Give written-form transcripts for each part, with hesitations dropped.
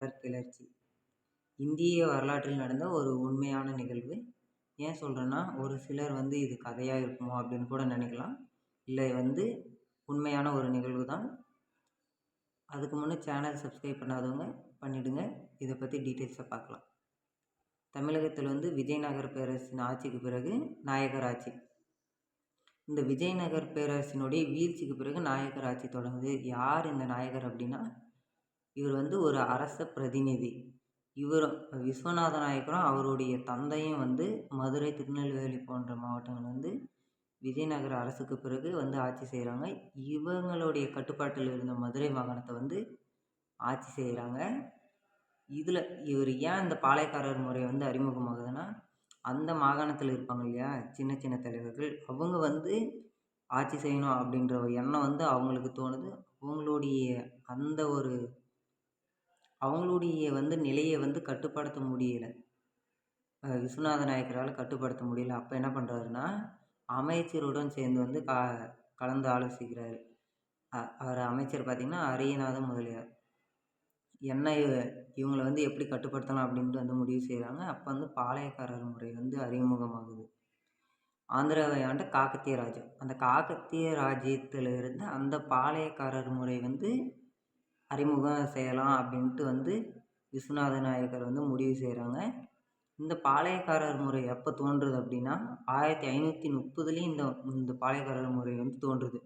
கிளர்ச்சி இந்திய வரலாற்றில் நடந்த ஒரு உண்மையான நிகழ்வு. ஏன் சொல்கிறேன்னா, ஒரு சிலர் இது கதையாக இருக்குமோ அப்படின்னு கூட நினைக்கலாம். இல்லை, உண்மையான ஒரு நிகழ்வு தான். அதுக்கு முன்னே சேனல் சப்ஸ்கிரைப் பண்ணாதவங்க பண்ணிவிடுங்க. இதை பற்றி டீட்டெயில்ஸை பார்க்கலாம். தமிழகத்தில் விஜயநகர பேரரசின் ஆட்சிக்கு பிறகு நாயக்கர் ஆட்சி. இந்த விஜயநகர் பேரரசினுடைய வீழ்ச்சிக்கு பிறகு நாயக்கர் ஆட்சி தொடங்குது. யார் இந்த நாயக்கர் அப்படின்னா, இவர் ஒரு அரச பிரதிநிதி. இவரும் விஸ்வநாத நாயக்கரும் அவருடைய தந்தையும் மதுரை, திருநெல்வேலி போன்ற மாவட்டங்கள் விஜயநகர அரசுக்கு பிறகு ஆட்சி செய்கிறாங்க. இவங்களுடைய கட்டுப்பாட்டில் இருந்த மதுரை மாகாணத்தை ஆட்சி செய்கிறாங்க. இதில் இவர் ஏன் இந்த பாளையக்காரர் முறை அறிமுகமாகுதுன்னா, அந்த மாகாணத்தில் இருப்பாங்க இல்லையா சின்ன சின்ன தலைவர்கள், அவங்க ஆட்சி செய்யணும் அப்படின்ற ஒரு எண்ணம் அவங்களுக்கு தோணுது. அவங்களுடைய நிலையை கட்டுப்படுத்த முடியலை. விஸ்வநாத நாயக்கரால் கட்டுப்படுத்த முடியல. அப்போ என்ன பண்ணுறாருன்னா, அமைச்சருடன் சேர்ந்து கலந்து ஆலோசிக்கிறாரு. அவர் அமைச்சர் பார்த்திங்கன்னா அரியநாத முதலியார். இவங்களை எப்படி கட்டுப்படுத்தலாம் அப்படின்ட்டு முடிவு செய்கிறாங்க. அப்போ பாளையக்காரர் முறை அறிமுகமாகுது. ஆந்திராவை ஆண்ட காக்கத்திய ராஜ்யம். அந்த காக்கத்திய ராஜ்யத்தில் இருந்து அந்த பாளையக்காரர் முறை அறிமுகம் செய்யலாம் அப்படின்ட்டு விஸ்வநாத நாயக்கர் முடிவு செய்கிறாங்க. இந்த பாளையக்காரர் முறை எப்போ தோன்றுது அப்படின்னா, 1530லேயும் இந்த பாளையக்காரர் முறை தோன்றுது.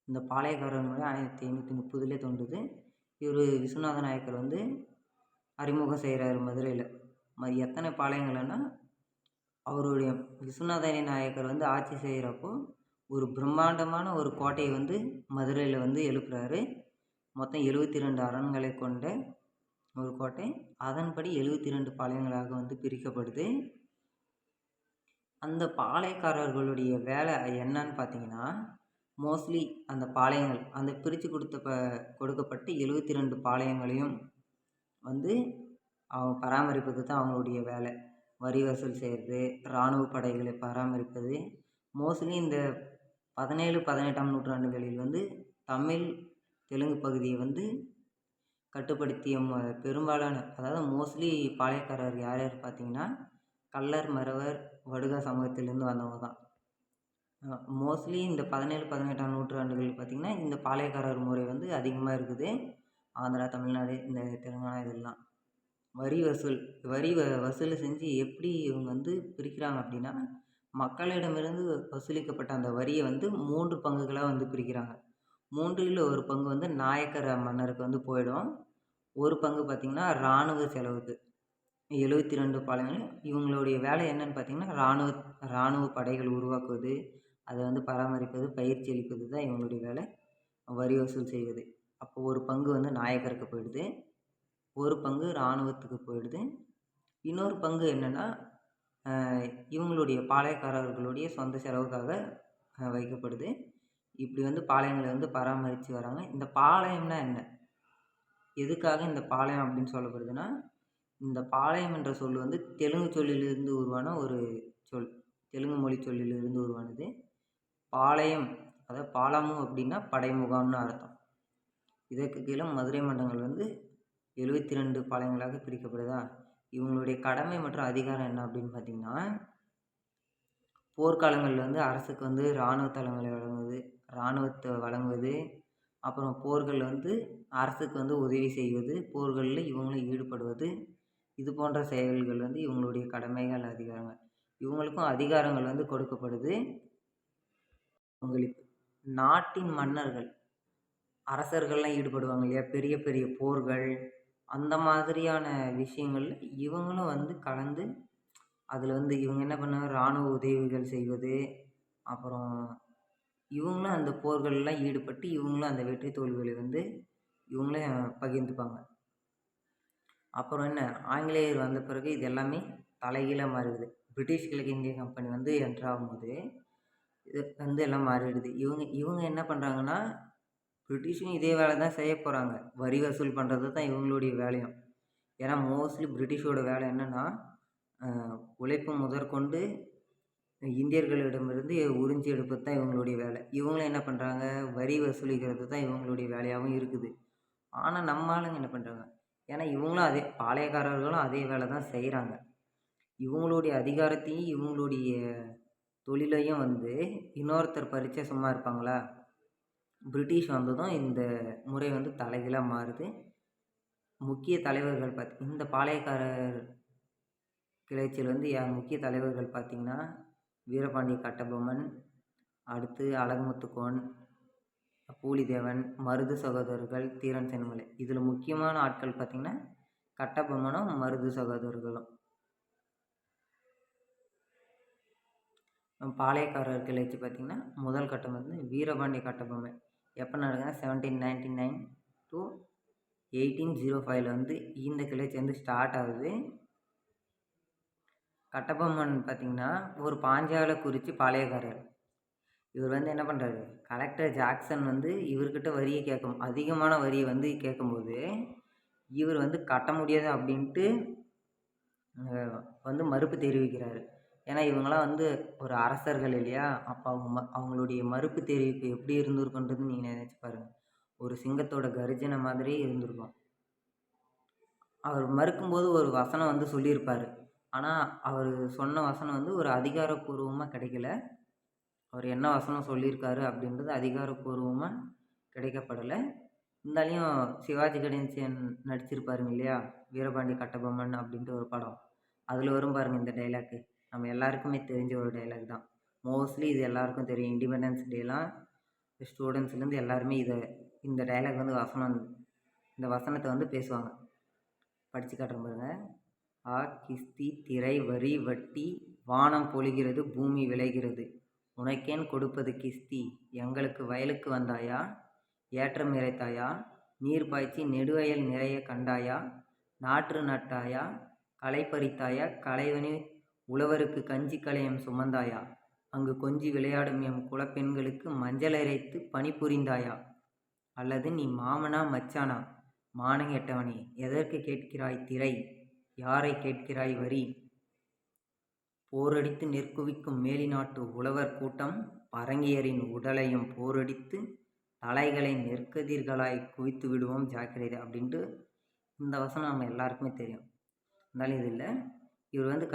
இந்த பாளையக்காரர் முறை 1530லே தோன்றுது. இவர் விஸ்வநாத நாயக்கர் அறிமுகம் செய்கிறாரு மதுரையில். எத்தனை பாளையங்கள்னா, அவருடைய விஸ்வநாத நாயக்கர் ஆட்சி செய்கிறப்போ ஒரு பிரம்மாண்டமான ஒரு கோட்டையை மதுரையில் எழுப்புறாரு. மொத்தம் 72 அரண்களை கொண்ட ஒரு கோட்டை. அதன்படி 72 பாளையங்களாக பிரிக்கப்படுது. அந்த பாளையக்காரர்களுடைய வேலை என்னன்னு பார்த்தீங்கன்னா, மோஸ்ட்லி அந்த பாளையங்கள் பிரித்து கொடுக்கப்பட்ட 72 பாளையங்களையும் அவங்க பராமரிப்பது தான் அவங்களுடைய வேலை. வரி வசூல் செய்கிறது, இராணுவ படைகளை பராமரிப்பது. மோஸ்ட்லி இந்த 17, 18ஆம் நூற்றாண்டுகளில் தமிழ், தெலுங்கு பகுதியை கட்டுப்படுத்திய பெரும்பாலான, அதாவது மோஸ்ட்லி பாளையக்காரர் யார் யார் பார்த்தீங்கன்னா, கள்ளர், மறவர், வடுகா சமூகத்திலேருந்து வந்தவங்க தான். மோஸ்ட்லி இந்த 17, 18ஆம் நூற்றாண்டுகள் பார்த்திங்கன்னா இந்த பாளையக்காரர் முறை அதிகமாக இருக்குது. ஆந்திரா, தமிழ்நாடு, இந்த தெலுங்கானா இதெல்லாம் வரி வசூல் செஞ்சு எப்படி இவங்க பிரிக்கிறாங்க அப்படின்னா, மக்களிடமிருந்து வசூலிக்கப்பட்ட அந்த வரியை 3 பங்குகளாக பிரிக்கிறாங்க. 3ல் ஒரு பங்கு நாயக்கர் மன்னருக்கு போயிடும். ஒரு பங்கு பார்த்திங்கன்னா இராணுவ செலவுக்கு. 72 பாளையங்கள். இவங்களுடைய வேலை என்னன்னு பார்த்திங்கன்னா, இராணுவ படைகள் உருவாக்குவது, அதை பராமரிப்பது, பயிற்சி அளிப்பது தான் இவங்களுடைய வேலை. வரி வசூல் செய்வது. அப்போ ஒரு பங்கு நாயக்கருக்கு போயிடுது, ஒரு பங்கு இராணுவத்துக்கு போயிடுது. இன்னொரு பங்கு என்னென்னா, இவங்களுடைய பாளையக்காரர்களுடைய சொந்த செலவுக்காக வைக்கப்படுது. இப்படி பாளையங்களை பராமரித்து வராங்க. இந்த பாளையம்னா என்ன, எதுக்காக இந்த பாளையம் அப்படின்னு சொல்லப்படுதுன்னா, இந்த பாளையம் என்ற சொல் தெலுங்கு சொல்லிலிருந்து உருவான ஒரு சொல். தெலுங்கு மொழி சொல்லிலிருந்து உருவானது. பாளையம், அதாவது பாலமு அப்படின்னா படைமுகாம்னு அர்த்தம். இதற்கு கீழே மதுரை மண்டலங்கள் 72 பாளையங்களாக பிரிக்கப்படுதா. இவங்களுடைய கடமை மற்றும் அதிகாரம் என்ன அப்படின்னு பார்த்திங்கன்னா, போர்க்காலங்களில் அரசுக்கு இராணுவ தளங்களை இராணுவத்தை வழங்குவது, அப்புறம் போர்கள் அரசுக்கு உதவி செய்வது, போர்களில் இவங்களும் ஈடுபடுவது, இது போன்ற செயல்கள் இவங்களுடைய கடமைகள், அதிகாரங்கள். இவங்களுக்கும் அதிகாரங்கள் கொடுக்கப்படுது. உங்களுக்கு நாட்டின் மன்னர்கள், அரசர்கள்லாம் ஈடுபடுவாங்க இல்லையா, பெரிய பெரிய போர்கள், அந்த மாதிரியான விஷயங்களில் இவங்களும் கலந்து அதில் இவங்க என்ன பண்ணுவாங்க, இராணுவ உதவிகள் செய்வது, அப்புறம் இவங்களும் அந்த போர்கள்லாம் ஈடுபட்டு இவங்களும் அந்த வெற்றி தோல்விகளை இவங்களே பகிர்ந்துப்பாங்க. அப்புறம் என்ன, ஆங்கிலேயர் வந்த பிறகு இது எல்லாமே தலைகீழாக மாறிடுது. பிரிட்டிஷ் கிழக்கிந்திய கம்பெனி என்ட்ரு ஆகும்போது இது எல்லாம் மாறிடுது. இவங்க என்ன பண்ணுறாங்கன்னா, பிரிட்டிஷும் இதே வேலை தான் செய்ய போகிறாங்க. வரி வசூல் பண்ணுறது தான் இவங்களுடைய வேலையும். ஏன்னா மோஸ்ட்லி பிரிட்டிஷோட வேலை என்னென்னா, உழைப்பு முதற்கொண்டு இந்தியர்களிடமிருந்து உறிஞ்சி எடுப்பது தான் இவங்களுடைய வேலை. இவங்களும் என்ன பண்ணுறாங்க, வரி வசூலிக்கிறது தான் இவங்களுடைய வேலையாகவும் இருக்குது. ஆனால் நம்ம ஆளுங்க என்ன பண்ணுறாங்க, ஏன்னா இவங்களும் அதே பாளையக்காரர்களும் அதே வேலை தான் செய்கிறாங்க. இவங்களுடைய அதிகாரத்தையும் இவங்களுடைய தொழிலையும் வந்து இன்னொருத்தர் பறிச்சா சும்மா இருப்பாங்களா? பிரிட்டிஷ் வந்ததும் இந்த முறை வந்து தலைகீழாக மாறுது. முக்கிய தலைவர்கள் இந்த பாளையக்காரர் கிளர்ச்சியில் வந்து முக்கிய தலைவர்கள் பார்த்திங்கன்னா, வீரபாண்டிய கட்டபொம்மன், அடுத்து அழகுமுத்துக்கோன், பூலித்தேவன், மருது சகோதரர்கள், தீரன் சின்னமலை. இதில் முக்கியமான ஆட்கள் பார்த்திங்கன்னா கட்டபொம்மனும் மருது சகோதரர்களும். பாளையக்காரர் கிளர்ச்சி பார்த்திங்கன்னா முதல் கட்டம் வந்து வீரபாண்டிய கட்டபொம்மன். எப்போ நடக்குதுன்னா 1799 to 1805 வந்து இந்த கிளர்ச்சி வந்து ஸ்டார்ட் ஆகுது. கட்டபொம்மன் பார்த்திங்கன்னா ஒரு பாஞ்சாலை குறிச்சி பாளையக்காரர். இவர் வந்து என்ன பண்ணுறாரு, கலெக்டர் ஜாக்சன் வந்து இவர்கிட்ட வரியை அதிகமான வரியை வந்து கேட்கும்போது இவர் வந்து கட்ட முடியாது அப்படின்ட்டு வந்து மறுப்பு தெரிவிக்கிறாரு. ஏன்னா இவங்களாம் வந்து ஒரு அரசர்கள் இல்லையா? அப்போ அவங்களுடைய மறுப்பு தெரிவிப்பு எப்படி இருந்திருக்குன்றது நீங்கள் நினச்சி பாருங்கள். ஒரு சிங்கத்தோட கர்ஜனை மாதிரியே இருந்திருக்கும். அவர் மறுக்கும்போது ஒரு வசனம் வந்து சொல்லியிருப்பார். ஆனால் அவர் சொன்ன வசனம் வந்து ஒரு அதிகாரப்பூர்வமாக கிடைக்கல. அவர் என்ன வசனம் சொல்லியிருக்காரு அப்படின்றது அதிகாரப்பூர்வமாக கிடைக்கப்படலை. இருந்தாலையும் சிவாஜி கணேசன் நடிச்சிருப்பாருங்க இல்லையா, வீரபாண்டிய கட்டபொம்மன் அப்படின்ட்டு ஒரு படம். அதில் வரும் பாருங்கள் இந்த டைலாக்கு. நம்ம எல்லாருக்குமே தெரிஞ்ச ஒரு டைலாக் தான். மோஸ்ட்லி இது எல்லாருக்கும் தெரியும். இண்டிபெண்டன்ஸ் டேலாம் ஸ்டூடெண்ட்ஸ்லேருந்து எல்லாருமே இந்த டைலாக் வந்து இந்த வசனத்தை வந்து பேசுவாங்க. படித்து காட்டுறேன் பாருங்கள். ஆ கிஸ்தி திரை வரி வட்டி வானம் பொழிகிறது பூமி விளைகிறது, உனக்கேன் கொடுப்பது கிஸ்தி, எங்களுக்கு வயலுக்கு வந்தாயா, ஏற்றம் இறைத்தாயா, நீர் பாய்ச்சி நெடுவயல் நிறைய கண்டாயா, நாற்று நட்டாயா, களை பறித்தாயா, களைவனி உழவருக்கு கஞ்சி களையம் சுமந்தாயா, அங்கு கொஞ்சி விளையாடும் எம் குலப்பெண்களுக்கு மஞ்சள் அரைத்து பணிபுரிந்தாயா, அல்லது நீ மாமனா மச்சானா மானங்கெட்டவனே, எதற்கு கேட்கிறாய் திரை, யாரை கேட்கிறாய் வரி, போரடித்து நெற்குவிக்கும் மேலிநாட்டு உழவர் கூட்டம் பரங்கியரின் உடலையும் போரடித்து தலைகளை நெற்கதிர்களாய் குவித்து விடுவோம் ஜாக்கிரதை அப்படின்ட்டு இந்த வசனம் நம்ம எல்லாருக்குமே தெரியும். இருந்தாலும் இது இல்லை, இவர் வந்து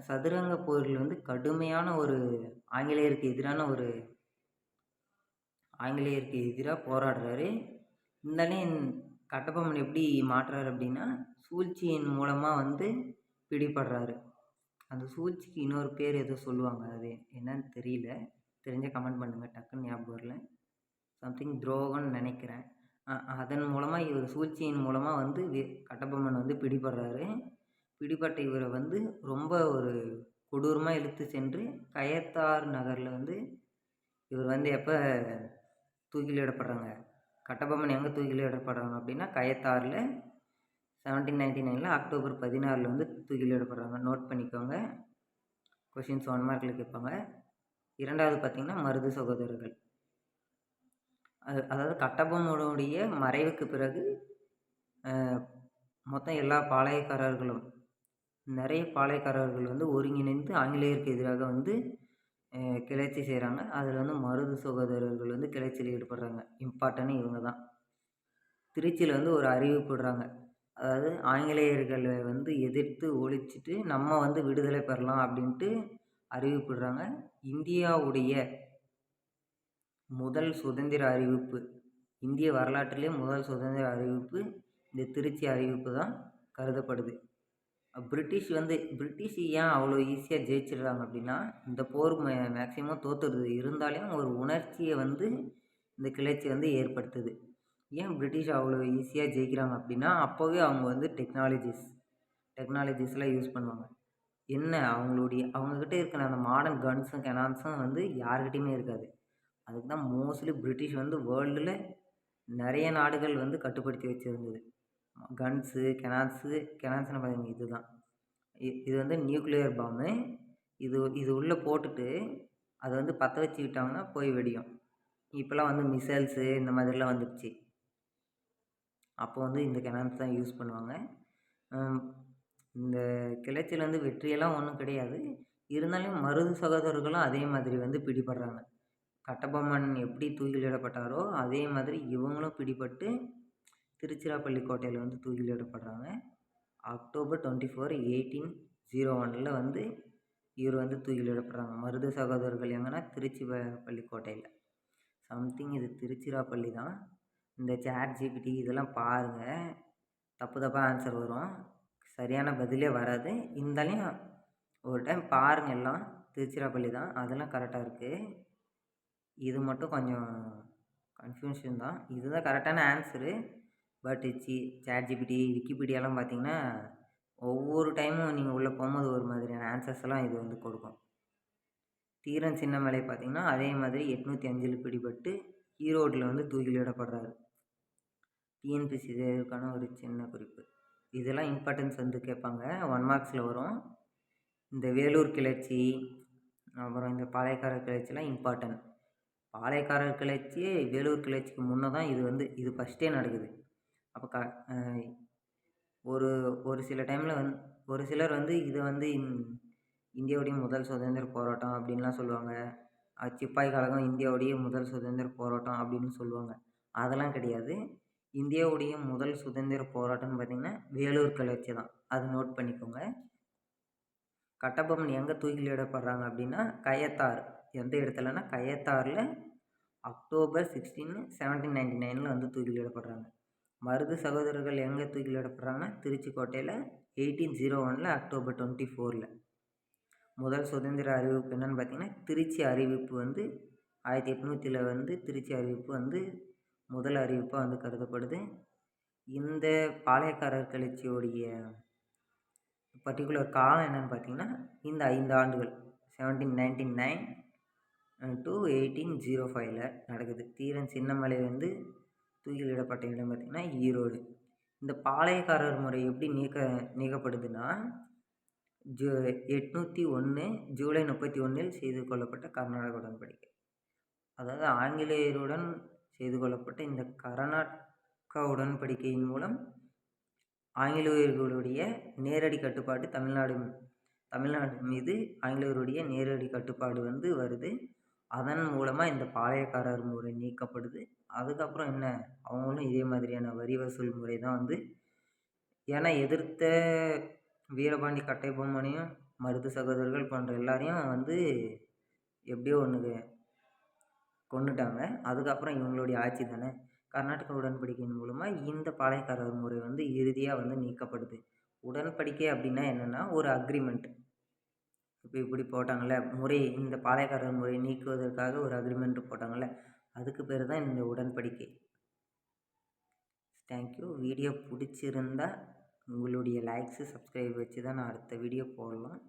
சதுரங்க போரில் வந்து கடுமையான ஒரு ஆங்கிலேயருக்கு எதிராக போராடுறாரு. இருந்தாலும் கட்டபொம்மன் எப்படி மாற்றுறாரு அப்படின்னா சூழ்ச்சியின் மூலமாக வந்து பிடிபடுறாரு. அந்த சூழ்ச்சிக்கு இன்னொரு பேர் ஏதோ சொல்லுவாங்க, அது என்னன்னு தெரியல, தெரிஞ்ச கமெண்ட் பண்ணுங்கள், டக்குன்னு ஞாபகம் வரல. சம்திங் துரோகம்னு நினைக்கிறேன். அதன் மூலமாக இவர் சூழ்ச்சியின் மூலமாக வந்து கட்டபொம்மன் வந்து பிடிபடுறாரு. பிடிபட்ட இவரை வந்து ரொம்ப ஒரு கொடூரமாக இழுத்து சென்று கயத்தார் நகரில் வந்து இவர் வந்து எப்போ தூக்கிலிடப்படுறாங்க, கட்டபொம்மன் எங்கே தூக்கிலிடப்படுறாங்க அப்படின்னா கயத்தாரில் 1799 அக்டோபர் 16 வந்து தூக்கிலிடப்படுறாங்க. நோட் பண்ணிக்கோங்க, கொஷின்ஸ் 1 மார்க்கில் கேட்பாங்க. இரண்டாவது பார்த்திங்கன்னா மருது சகோதரர்கள். அதாவது கட்டபொம்மனுடைய மறைவுக்கு பிறகு மொத்தம் எல்லா பாளையக்காரர்களும் நிறைய பாளையக்காரர்கள் வந்து ஒருங்கிணைந்து ஆங்கிலேயருக்கு எதிராக வந்து கிளர்ச்சி செய்கிறாங்க. அதில் வந்து மருது சகோதரர்கள் வந்து கிளர்ச்சியில் ஈடுபடுறாங்க. இம்பார்ட்டன்னு இவங்க தான். திருச்சியில் வந்து ஒரு அறிவிப்பு விடுறாங்க. அதாவது ஆங்கிலேயர்களை வந்து எதிர்த்து ஒழிச்சிட்டு நம்ம வந்து விடுதலை பெறலாம் அப்படின்ட்டு அறிவிப்பு விடுறாங்க. இந்தியாவுடைய முதல் சுதந்திர அறிவிப்பு, இந்திய வரலாற்றிலே முதல் சுதந்திர அறிவிப்பு இந்த திருச்சி அறிவிப்பு தான் கருதப்படுது. பிரிட்டிஷ் ஏன் அவ்வளோ ஈஸியாக ஜெயிச்சிடுறாங்க அப்படின்னா, இந்த போர் மேக்சிமம் தோற்றுடுது, இருந்தாலும் ஒரு உணர்ச்சியை வந்து இந்த கிளர்ச்சி வந்து ஏற்படுத்துது. ஏன் பிரிட்டிஷ் அவ்வளோ ஈஸியாக ஜெயிக்கிறாங்க அப்படின்னா, அப்போவே அவங்க வந்து டெக்னாலஜிஸ்லாம் யூஸ் பண்ணுவாங்க. என்ன அவங்கக்கிட்ட இருக்கிற அந்த மாடர்ன் கன்ஸும் கெனான்ஸும் வந்து யாருக்கிட்டையுமே இருக்காது. அதுக்கு தான் மோஸ்ட்லி பிரிட்டிஷ் வந்து வேர்ல்டில் நிறைய நாடுகள் வந்து கட்டுப்படுத்தி வச்சுருந்தது. கன்ஸு கெனான்ஸ்னு பார்த்தீங்கன்னா இதுதான். இது வந்து நியூக்ளியர் பாம்பு. இது உள்ளே போட்டுட்டு அதை வந்து பற்ற வச்சுக்கிட்டாங்கன்னா போய் வெடியும். இப்போலாம் வந்து மிசைல்ஸு இந்த மாதிரிலாம் வந்துடுச்சு. அப்போ வந்து இந்த கெனான்ஸ் தான் யூஸ் பண்ணுவாங்க. இந்த கிளர்ச்சியில் வந்து வெற்றியெல்லாம் ஒன்றும் கிடையாது. இருந்தாலும் மருது சகோதரர்களும் அதே மாதிரி வந்து பிடிபடுறாங்க. கட்டபொம்மன் எப்படி தூக்கிலிடப்பட்டாரோ அதே மாதிரி இவங்களும் பிடிபட்டு திருச்சிராப்பள்ளி கோட்டையில் வந்து தூக்கிலிடப்படுறாங்க. அக்டோபர் 24, 1801 வந்து இவர் வந்து தூக்கிலிடப்படுறாங்க. மருது சகோதரர்கள் எங்கன்னா பள்ளி கோட்டையில். சம்திங் இது திருச்சிராப்பள்ளி தான். இந்த ChatGPT இதெல்லாம் பாருங்கள், தப்பு தப்பாக ஆன்சர் வரும், சரியான பதிலே வராது. இருந்தாலும் ஒரு டைம் பாருங்கள். எல்லாம் திருச்சிராப்பள்ளி தான், அதெல்லாம் கரெக்டாக இருக்குது. இது மட்டும் கொஞ்சம் கன்ஃபியூஷன் தான். இதுதான் கரெக்டான ஆன்சரு. பட் ChatGPT, விக்கிபீடியாலாம் பார்த்தீங்கன்னா ஒவ்வொரு டைமும் நீங்கள் உள்ளே போகும்போது ஒரு மாதிரியான ஆன்சர்ஸ் எல்லாம் இது வந்து கொடுக்கும். தீரன் சின்னமலை பார்த்தீங்கன்னா அதே மாதிரி 805 பிடிபட்டு ஈரோட்டில் வந்து தூக்கிலிடப்படுறாரு. டிஎன்பிசி தேர்வுக்கான ஒரு சின்ன குறிப்பு. இதெல்லாம் இம்பார்ட்டன்ஸ் வந்து கேட்பாங்க, 1 மார்க்ஸில் வரும். இந்த வேலூர் கிளர்ச்சி, அப்புறம் இந்த பாளையக்காரர் கிளர்ச்சிலாம் இம்பார்ட்டன்ட். பாளையக்காரர் கிளர்ச்சி வேலூர் கிளர்ச்சிக்கு முன்னே தான் இது ஃபஸ்ட்டே நடக்குது. அப்போ ஒரு சில டைமில் ஒரு சிலர் வந்து இதை வந்து இந்தியாவுடைய முதல் சுதந்திர போராட்டம் அப்படின்லாம் சொல்லுவாங்க. சிப்பாய் கழகம் இந்தியாவுடைய முதல் சுதந்திர போராட்டம் அப்படின்னு சொல்லுவாங்க. அதெல்லாம் கிடையாது. இந்தியாவுடைய முதல் சுதந்திர போராட்டம்னு பார்த்திங்கன்னா வேலூர் கிளர்ச்சி தான். அது நோட் பண்ணிக்கோங்க. கட்டபொம்மன் எங்கே தூக்கிலிடப்படுறாங்க அப்படின்னா கயத்தாறு. எந்த இடத்துலனா கயத்தாறில் அக்டோபர் 16, 1799 வந்து தூக்கிலிடப்படுறாங்க. மருது சகோதரர்கள் எங்கே தூக்கிலிடப்படுறாங்கன்னா திருச்சி கோட்டையில் 1801 அக்டோபர் 24. முதல் சுதந்திர அறிவிப்பு என்னென்னு பார்த்தீங்கன்னா திருச்சி அறிவிப்பு வந்து 1800 வந்து திருச்சி அறிவிப்பு வந்து முதல் அறிவிப்பாக வந்து கருதப்படுது. இந்த பாளையக்காரர் கிளர்ச்சியோடைய பர்டிகுலர் காலம் என்னென்னு பார்த்தீங்கன்னா இந்த 5 ஆண்டுகள் 1799 to 1805 நடக்குது. தீரன் சின்னமலை வந்து தூக்கிலிடப்பட்ட இடம் பார்த்திங்கன்னா ஈரோடு. இந்த பாளையக்காரர் முறை எப்படி நீக்கப்படுதுன்னா 801 ஜூலை 31 செய்து கொள்ளப்பட்ட கர்நாடக உடன்படிக்கை. அதாவது ஆங்கிலேயருடன் செய்து கொள்ளப்பட்ட இந்த கர்நாடக உடன்படிக்கையின் மூலம் ஆங்கிலேயர்களுடைய நேரடி கட்டுப்பாடு தமிழ்நாடு மீது ஆங்கிலேயருடைய நேரடி கட்டுப்பாடு வந்து வருது. அதன் மூலமாக இந்த பாளையக்காரர் முறை நீக்கப்படுது. அதுக்கப்புறம் என்ன, அவங்களும் இதே மாதிரியான வரி வசூல் முறை தான் வந்து, ஏன்னா எதிர்த்த வீரபாண்டி கட்டபொம்மனையும் மருது சகோதரர்கள் போன்ற எல்லாரையும் வந்து எப்படியோ ஒன்று கொண்டுட்டாங்க. அதுக்கப்புறம் இவங்களுடைய ஆட்சி தானே. கர்நாடக உடன்படிக்கையின் மூலமாக இந்த பாளையக்காரர் முறை வந்து இறுதியாக வந்து நீக்கப்படுது. உடன்படிக்கை அப்படின்னா என்னென்னா ஒரு அக்ரிமெண்ட். இப்போ இப்படி போட்டாங்கள்ல முறை, இந்த பாளையக்காரர் முறை நீக்குவதற்காக ஒரு அக்ரிமெண்ட் போட்டாங்கள்ல, அதுக்கு பேர் தான் இந்த உடன்படிக்கை. தேங்க்யூ. வீடியோ பிடிச்சிருந்தா உங்களுடைய லைக்ஸு சப்ஸ்கிரைப் வச்சு தான் நான் அடுத்த வீடியோ போடலாம்.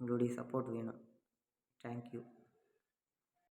உங்களுடைய சப்போர்ட் வேணும். தேங்க்யூ.